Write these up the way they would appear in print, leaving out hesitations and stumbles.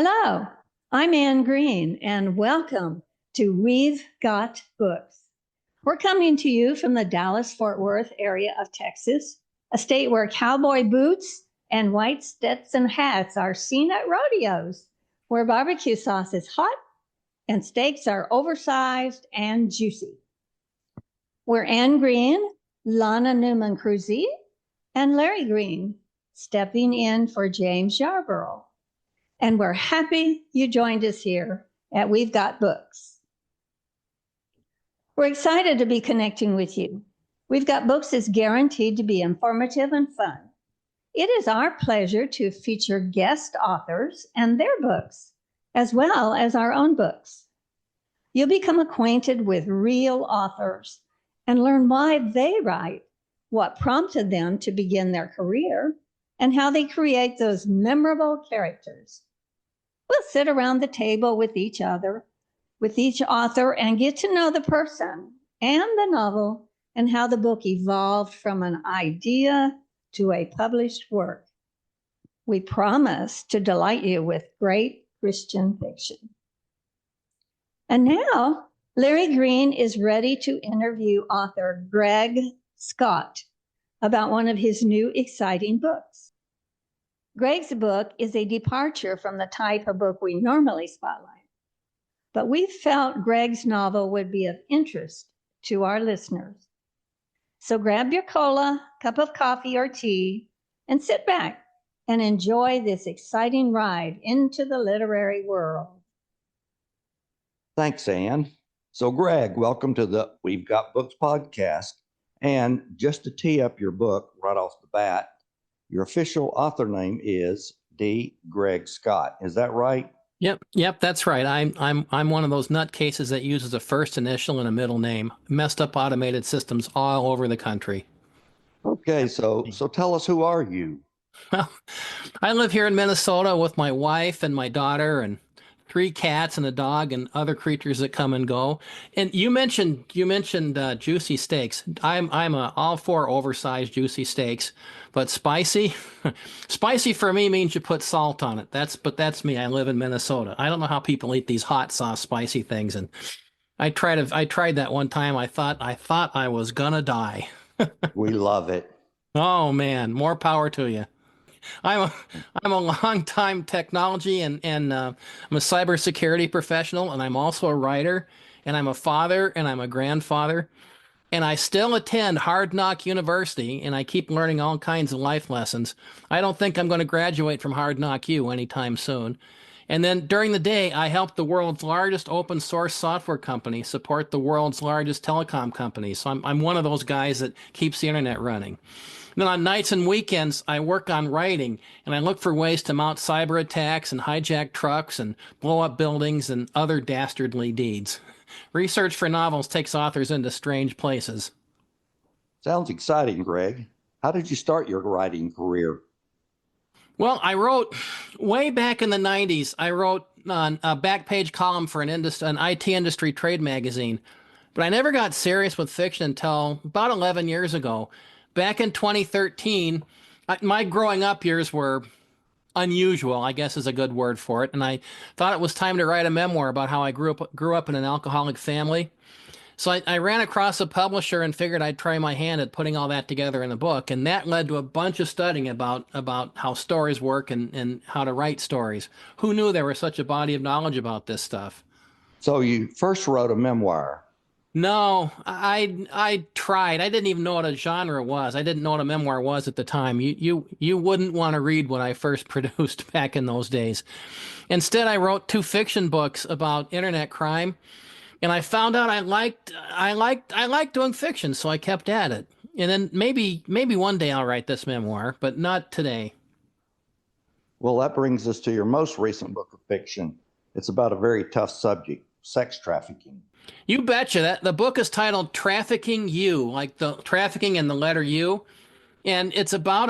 Hello, I'm Ann Green, and welcome to We've Got Books. We're coming to you from the Dallas-Fort Worth area of Texas, a state where cowboy boots and white Stetson hats are seen at rodeos, where barbecue sauce is hot and steaks are oversized and juicy. We're Ann Green, Lana Newman-Cruzy, and Larry Green, stepping in for James Yarborough. And we're happy you joined us here at We've Got Books. We're excited to be connecting with you. We've Got Books is guaranteed to be informative and fun. It is our pleasure to feature guest authors and their books, as well as our own books. You'll become acquainted with real authors and learn why they write, what prompted them to begin their career, and how they create those memorable characters. We'll sit around the table with each other, with each author, and get to know the person and the novel and how the book evolved from an idea to a published work. We promise to delight you with great Christian fiction. And now, Larry Green is ready to interview author Greg Scott about one of his new exciting books. Greg's book is a departure from the type of book we normally spotlight, but we felt Greg's novel would be of interest to our listeners. So grab your cola, cup of coffee or tea, and sit back and enjoy this exciting ride into the literary world. Thanks, Ann. So Greg, welcome to the We've Got Books podcast. And just to tee up your book right off the bat, your official author name is D. Greg Scott. Is that right? Yep, that's right. I'm one of those nutcases that uses a first initial and a middle name. Messed up automated systems all over the country. Okay, so tell us, who are you? Well, I live here in Minnesota with my wife and my daughter and 3 cats and a dog and other creatures that come and go. And you mentioned juicy steaks. I'm all for oversized juicy steaks, but spicy, spicy for me means you put salt on it. That's me. I live in Minnesota. I don't know how people eat these hot sauce spicy things. And I tried that one time. I thought I was gonna die. We love it. Oh man, more power to you. I'm a long-time technology and I'm a cybersecurity professional, and I'm also a writer, and I'm a father, and I'm a grandfather, and I still attend Hard Knock University, and I keep learning all kinds of life lessons. I don't think I'm going to graduate from Hard Knock U anytime soon. And then during the day, I help the world's largest open source software company support the world's largest telecom company. So I'm one of those guys that keeps the internet running. And then on nights and weekends, I work on writing, and I look for ways to mount cyber attacks and hijack trucks and blow up buildings and other dastardly deeds. Research for novels takes authors into strange places. Sounds exciting, Greg. How did you start your writing career? Well, I wrote way back in the 90s. I wrote on a back page column for an IT industry trade magazine, but I never got serious with fiction until about 11 years ago. Back in 2013, my growing up years were unusual, I guess is a good word for it, and I thought it was time to write a memoir about how I grew up in an alcoholic family. So I ran across a publisher and figured I'd try my hand at putting all that together in a book, and that led to a bunch of studying about how stories work and how to write stories. Who knew there was such a body of knowledge about this stuff? So you first wrote a memoir. No, I tried. I didn't even know what a genre was. I didn't know what a memoir was at the time. You wouldn't want to read what I first produced back in those days. Instead, I wrote 2 fiction books about internet crime, and I found out I liked doing fiction, so I kept at it. And then maybe one day I'll write this memoir, but not today. Well, that brings us to your most recent book of fiction. It's about a very tough subject, sex trafficking. You betcha. The book is titled Trafficking U, like the trafficking and the letter U. And it's about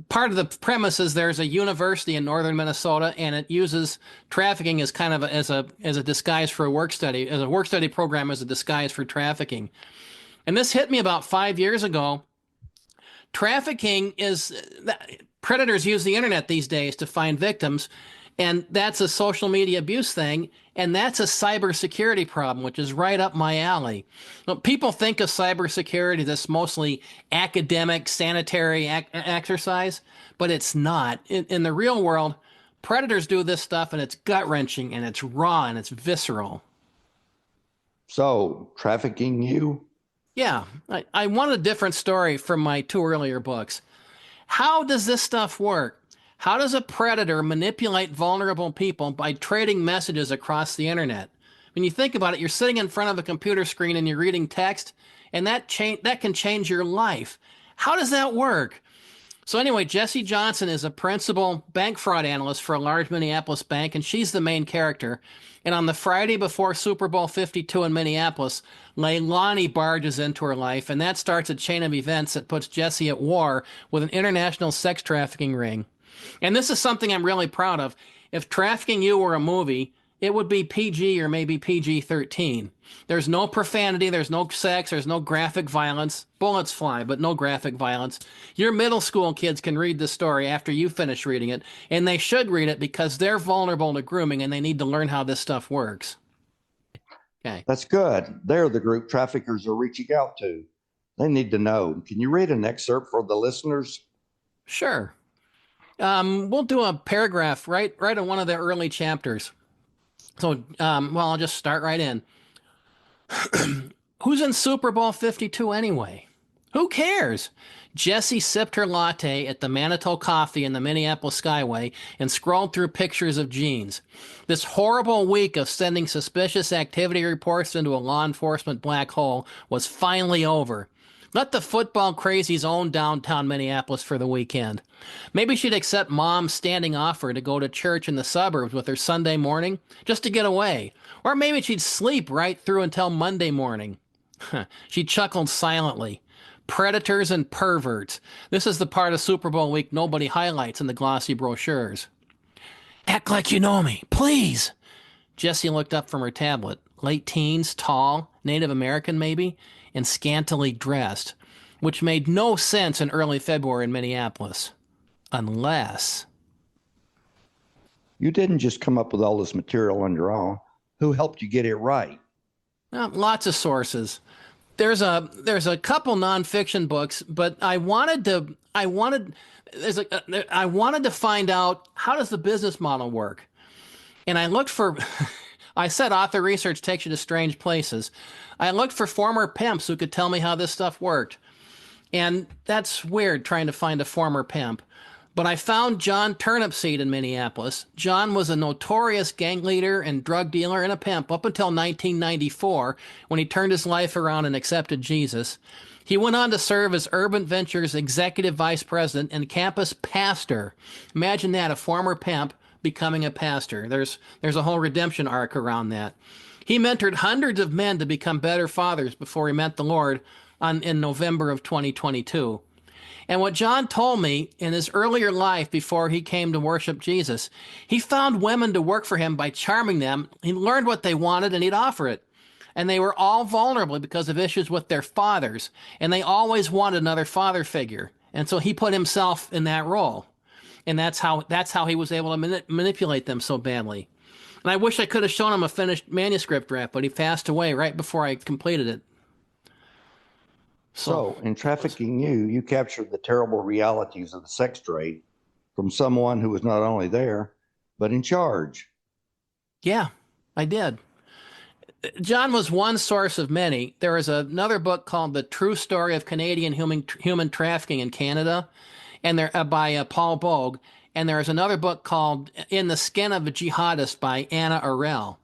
part of the premise is there's a university in northern Minnesota, and it uses trafficking as kind of as a disguise for a work study program as a disguise for trafficking. And this hit me about 5 years ago. Trafficking is predators use the internet these days to find victims. And that's a social media abuse thing. And that's a cybersecurity problem, which is right up my alley. Now, people think of cybersecurity as mostly academic, sanitary exercise, but it's not. In the real world, predators do this stuff and it's gut wrenching and it's raw and it's visceral. So, Trafficking U? Yeah, I want a different story from my two earlier books. How does this stuff work? How does a predator manipulate vulnerable people by trading messages across the internet? When you think about it, you're sitting in front of a computer screen and you're reading text, and that can change your life. How does that work? So anyway, Jessie Johnson is a principal bank fraud analyst for a large Minneapolis bank, and she's the main character. And on the Friday before Super Bowl 52 in Minneapolis, Leilani barges into her life, and that starts a chain of events that puts Jessie at war with an international sex trafficking ring. And this is something I'm really proud of. If Trafficking You were a movie, it would be PG or maybe PG-13. There's no profanity, there's no sex, there's no graphic violence. Bullets fly, but no graphic violence. Your middle school kids can read this story after you finish reading it, and they should read it because they're vulnerable to grooming and they need to learn how this stuff works. Okay. That's good. They're the group traffickers are reaching out to. They need to know. Can you read an excerpt for the listeners? Sure. We'll do a paragraph right in one of the early chapters. So, well, I'll just start right in. Who's in Super Bowl 52 anyway? Who cares? Jessie sipped her latte at the Manitou Coffee in the Minneapolis Skyway and scrolled through pictures of jeans. This horrible week of sending suspicious activity reports into a law enforcement black hole was finally over. Let the football crazies own downtown Minneapolis for the weekend. Maybe she'd accept Mom's standing offer to go to church in the suburbs with her Sunday morning just to get away. Or maybe she'd sleep right through until Monday morning. She chuckled silently. Predators and perverts. This is the part of Super Bowl week nobody highlights in the glossy brochures. Act like you know me, please. Jessie looked up from her tablet. Late teens, tall, Native American maybe, and scantily dressed, which made no sense in early February in Minneapolis. Unless... You didn't just come up with all this material on your own. Who helped you get it right? Lots of sources. There's a couple nonfiction books, but I wanted to find out, how does the business model work? And I looked for I said author research takes you to strange places. I looked for former pimps who could tell me how this stuff worked. And that's weird, trying to find a former pimp. But I found John Turnipseed in Minneapolis. John was a notorious gang leader and drug dealer and a pimp up until 1994, when he turned his life around and accepted Jesus. He went on to serve as Urban Ventures executive vice president and campus pastor. Imagine that, a former pimp becoming a pastor. There's a whole redemption arc around that. He mentored hundreds of men to become better fathers before he met the Lord in November of 2022. And what John told me in his earlier life before he came to worship Jesus, he found women to work for him by charming them. He learned what they wanted and he'd offer it. And they were all vulnerable because of issues with their fathers. And they always wanted another father figure. And so he put himself in that role. And that's how he was able to manipulate them so badly. And I wish I could have shown him a finished manuscript draft, but he passed away right before I completed it. So, in Trafficking You, you captured the terrible realities of the sex trade from someone who was not only there, but in charge. Yeah, I did. John was one source of many. There is another book called The True Story of Canadian Human Trafficking in Canada, and by Paul Bogue. And there is another book called In the Skin of a Jihadist by Anna Arel.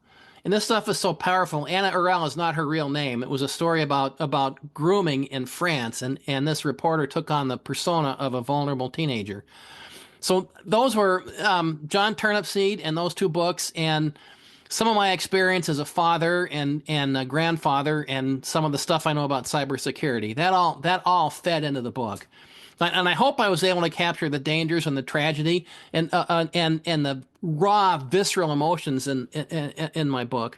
And this stuff is so powerful. Anna Arel is not her real name. It was a story about grooming in France, and this reporter took on the persona of a vulnerable teenager. So those were John Turnipseed and those two books, and some of my experience as a father and a grandfather, and some of the stuff I know about cybersecurity. That all fed into the book. And I hope I was able to capture the dangers and the tragedy and the raw, visceral emotions in my book,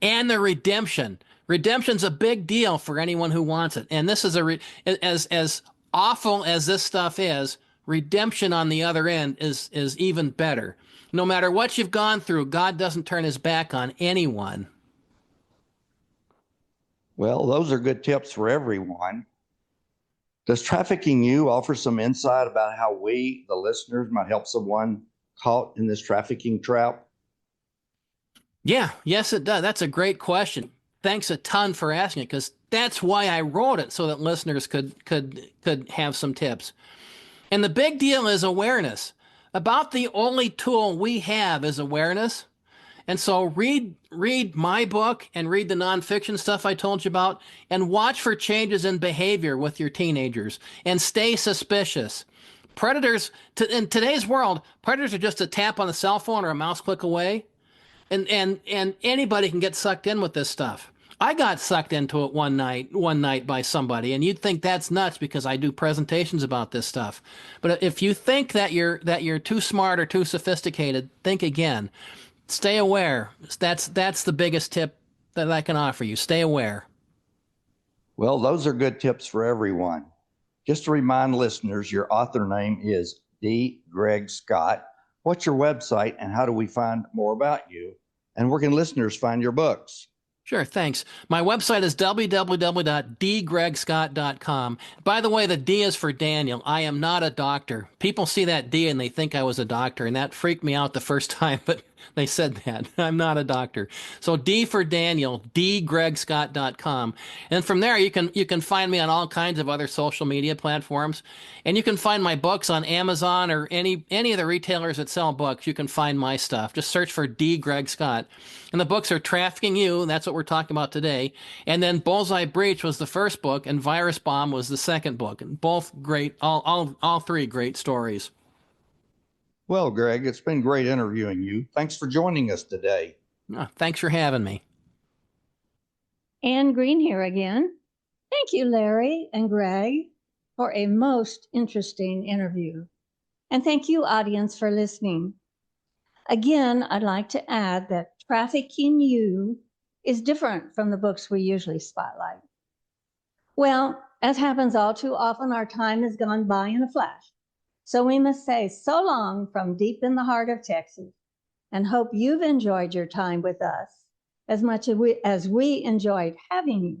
and the redemption. Redemption's a big deal for anyone who wants it. And this is as awful as this stuff is. Redemption on the other end is even better. No matter what you've gone through, God doesn't turn his back on anyone. Well, those are good tips for everyone. Does Trafficking You offer some insight about how we, the listeners, might help someone caught in this trafficking trap? Yeah, yes, it does. That's a great question. Thanks a ton for asking it, because that's why I wrote it, so that listeners could have some tips. And the big deal is awareness. About the only tool we have is awareness. And so read my book and read the nonfiction stuff I told you about, and watch for changes in behavior with your teenagers, and stay suspicious. Predators, in today's world, predators are just a tap on the cell phone or a mouse click away, and anybody can get sucked in with this stuff. I got sucked into it one night by somebody, and you'd think that's nuts because I do presentations about this stuff. But if you think that you're too smart or too sophisticated, think again. Stay aware. That's the biggest tip that I can offer you. Stay aware. Well, those are good tips for everyone. Just to remind listeners, your author name is D. Greg Scott. What's your website and how do we find more about you? And where can listeners find your books? Sure, thanks. My website is www.dgregscott.com. By the way, the D is for Daniel. I am not a doctor. People see that D and they think I was a doctor, and that freaked me out the first time, but they said that. I'm not a doctor. So D for Daniel, dgregscott.com. And from there, you can find me on all kinds of other social media platforms. And you can find my books on Amazon or any of the retailers that sell books. You can find my stuff. Just search for D. Greg Scott. And the books are Trafficking You, and that's what we're talking about today. And then Bullseye Breach was the first book, and Virus Bomb was the second book. And both great, all three great stories. Well, Greg, it's been great interviewing you. Thanks for joining us today. Thanks for having me. Anne Green here again. Thank you, Larry and Greg, for a most interesting interview. And thank you, audience, for listening. Again, I'd like to add that Trafficking You is different from the books we usually spotlight. Well, as happens all too often, our time has gone by in a flash. So we must say so long from deep in the heart of Texas, and hope you've enjoyed your time with us as much as we enjoyed having you.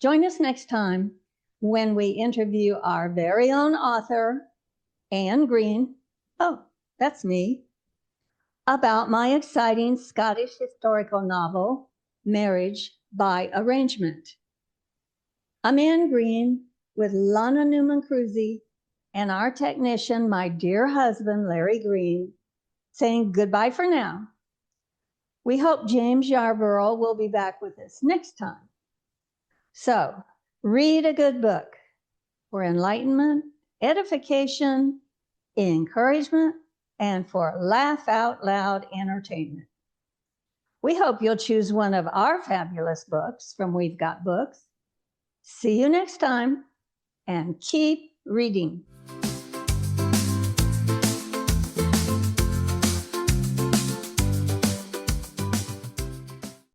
Join us next time when we interview our very own author, Anne Green, oh, that's me, about my exciting Scottish historical novel, Marriage by Arrangement. I'm Anne Green with Lana Newman-Cruzy and our technician, my dear husband, Larry Green, saying goodbye for now. We hope James Yarborough will be back with us next time. So, read a good book for enlightenment, edification, encouragement, and for laugh out loud entertainment. We hope you'll choose one of our fabulous books from We've Got Books. See you next time, and keep reading.